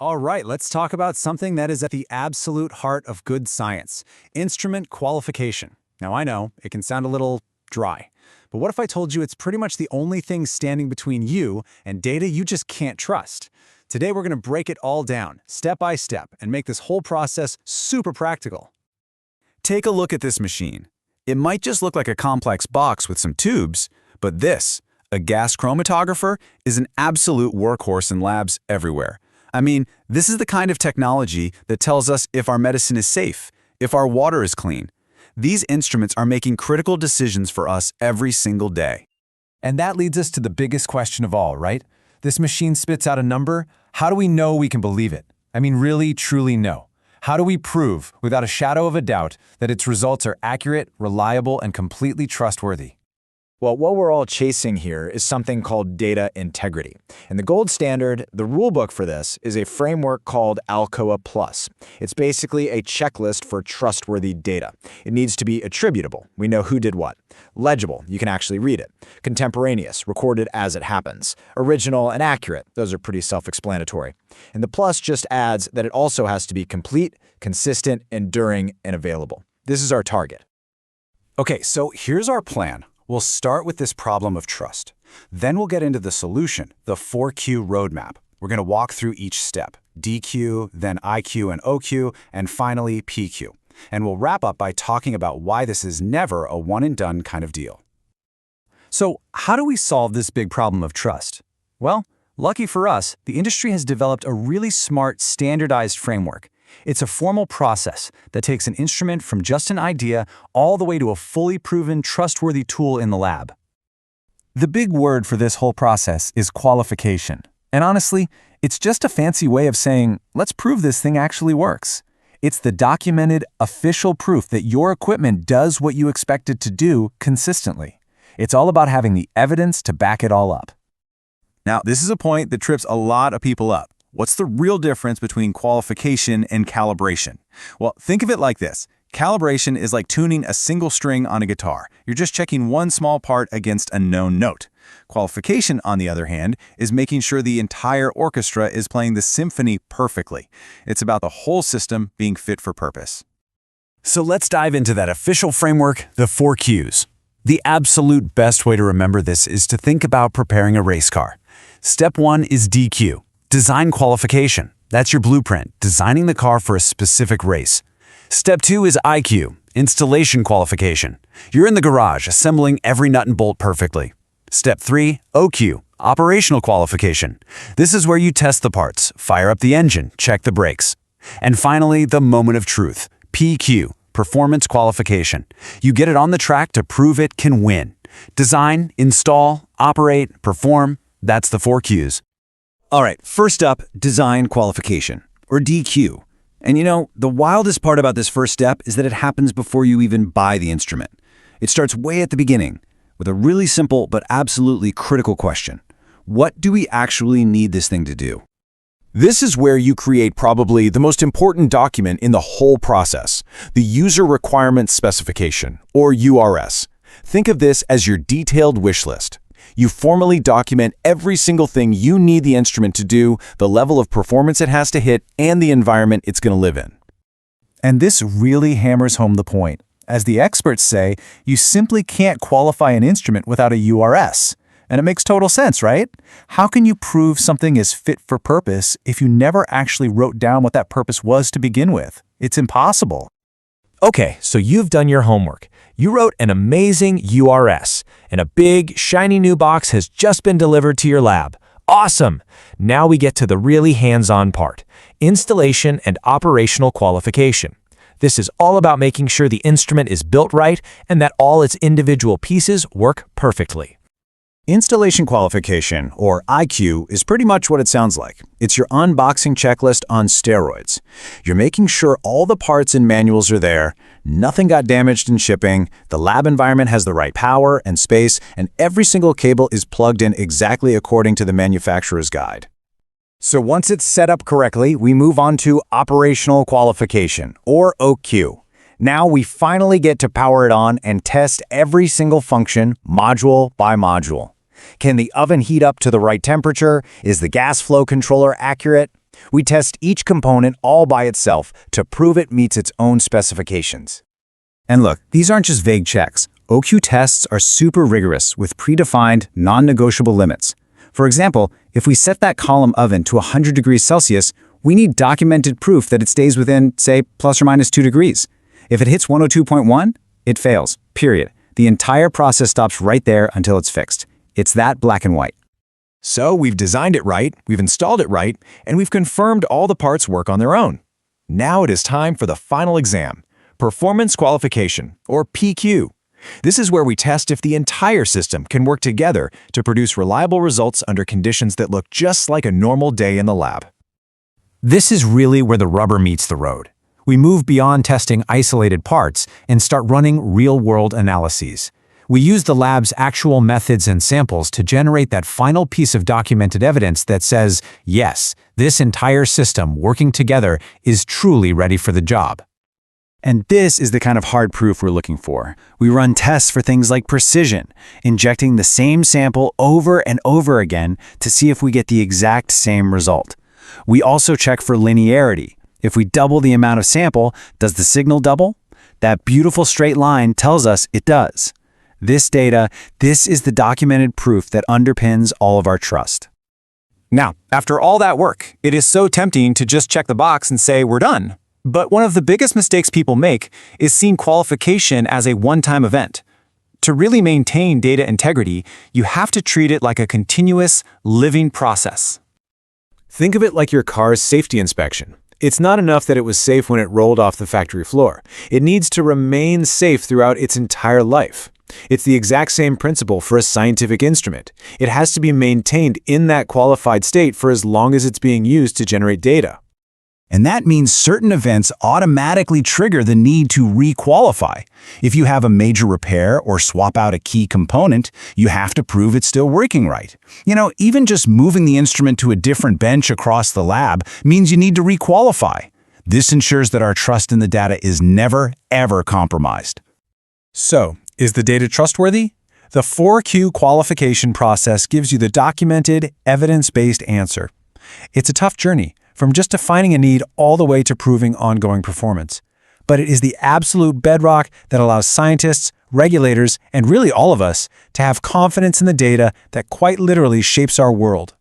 All right, let's talk about something that is at the absolute heart of good science, instrument qualification. Now, I know it can sound a little dry, but what if I told you it's pretty much the only thing standing between you and data you just can't trust? Today, we're going to break it all down, step by step, and make this whole process super practical. Take a look at this machine. It might just look like a complex box with some tubes, but this, a gas chromatographer, is an absolute workhorse in labs everywhere. I mean, this is the kind of technology that tells us if our medicine is safe, if our water is clean. These instruments are making critical decisions for us every single day. And that leads us to the biggest question of all, right? This machine spits out a number. How do we know we can believe it? I mean, really, truly know. How do we prove, without a shadow of a doubt, that its results are accurate, reliable, and completely trustworthy? Well, what we're all chasing here is something called data integrity. And the gold standard, the rulebook for this, is a framework called Alcoa Plus. It's basically a checklist for trustworthy data. It needs to be attributable. We know who did what. Legible, you can actually read it. Contemporaneous, recorded as it happens. Original and accurate, those are pretty self-explanatory. And the plus just adds that it also has to be complete, consistent, enduring, and available. This is our target. Okay, so here's our plan. We'll start with this problem of trust. Then we'll get into the solution, the 4Q roadmap. We're going to walk through each step, DQ, then IQ and OQ, and finally PQ. And we'll wrap up by talking about why this is never a one-and-done kind of deal. So how do we solve this big problem of trust? Well, lucky for us, the industry has developed a really smart, standardized framework. It's a formal process that takes an instrument from just an idea all the way to a fully proven, trustworthy tool in the lab. The big word for this whole process is qualification. And honestly, it's just a fancy way of saying, let's prove this thing actually works. It's the documented, official proof that your equipment does what you expect it to do consistently. It's all about having the evidence to back it all up. Now, this is a point that trips a lot of people up. What's the real difference between qualification and calibration? Well, think of it like this. Calibration is like tuning a single string on a guitar. You're just checking one small part against a known note. Qualification, on the other hand, is making sure the entire orchestra is playing the symphony perfectly. It's about the whole system being fit for purpose. So let's dive into that official framework, the 4 Qs. The absolute best way to remember this is to think about preparing a race car. Step 1 is DQ. Design qualification. That's your blueprint, designing the car for a specific race. Step 2 is IQ, installation qualification. You're in the garage assembling every nut and bolt perfectly. Step 3, OQ, operational qualification. This is where you test the parts, fire up the engine, check the brakes. And finally, the moment of truth, PQ, performance qualification. You get it on the track to prove it can win. Design, install, operate, perform, that's the 4 Qs. All right, first up, design qualification, or DQ. And you know, the wildest part about this first step is that it happens before you even buy the instrument. It starts way at the beginning with a really simple but absolutely critical question. What do we actually need this thing to do? This is where you create probably the most important document in the whole process, the User Requirements Specification, or URS. Think of this as your detailed wish list. You formally document every single thing you need the instrument to do, the level of performance it has to hit, and the environment it's going to live in. And this really hammers home the point. As the experts say, you simply can't qualify an instrument without a URS. And it makes total sense, right? How can you prove something is fit for purpose if you never actually wrote down what that purpose was to begin with? It's impossible. Okay, so you've done your homework. You wrote an amazing URS, and a big, shiny new box has just been delivered to your lab. Awesome! Now we get to the really hands-on part, installation and operational qualification. This is all about making sure the instrument is built right and that all its individual pieces work perfectly. Installation Qualification, or IQ, is pretty much what it sounds like. It's your unboxing checklist on steroids. You're making sure all the parts and manuals are there, nothing got damaged in shipping, the lab environment has the right power and space, and every single cable is plugged in exactly according to the manufacturer's guide. So once it's set up correctly, we move on to Operational Qualification, or OQ. Now we finally get to power it on and test every single function, module by module. Can the oven heat up to the right temperature? Is the gas flow controller accurate? We test each component all by itself to prove it meets its own specifications. And look, these aren't just vague checks. OQ tests are super rigorous with predefined, non-negotiable limits. For example, if we set that column oven to 100 degrees Celsius, we need documented proof that it stays within, say, plus or minus 2 degrees. If it hits 102.1, it fails, period. The entire process stops right there until it's fixed. It's that black and white. So we've designed it right, we've installed it right, and we've confirmed all the parts work on their own. Now it is time for the final exam, Performance Qualification, or PQ. This is where we test if the entire system can work together to produce reliable results under conditions that look just like a normal day in the lab. This is really where the rubber meets the road. We move beyond testing isolated parts and start running real-world analyses. We use the lab's actual methods and samples to generate that final piece of documented evidence that says, yes, this entire system working together is truly ready for the job. And this is the kind of hard proof we're looking for. We run tests for things like precision, injecting the same sample over and over again to see if we get the exact same result. We also check for linearity. If we double the amount of sample, does the signal double? That beautiful straight line tells us it does. This data, this is the documented proof that underpins all of our trust. Now, after all that work, it is so tempting to just check the box and say we're done. But one of the biggest mistakes people make is seeing qualification as a one-time event. To really maintain data integrity, you have to treat it like a continuous, living process. Think of it like your car's safety inspection. It's not enough that it was safe when it rolled off the factory floor. It needs to remain safe throughout its entire life. It's the exact same principle for a scientific instrument. It has to be maintained in that qualified state for as long as it's being used to generate data. And that means certain events automatically trigger the need to re-qualify. If you have a major repair or swap out a key component, you have to prove it's still working right. Even just moving the instrument to a different bench across the lab means you need to re-qualify. This ensures that our trust in the data is never, ever compromised. So, is the data trustworthy? The 4Q qualification process gives you the documented, evidence-based answer. It's a tough journey, from just defining a need all the way to proving ongoing performance. But it is the absolute bedrock that allows scientists, regulators, and really all of us to have confidence in the data that quite literally shapes our world.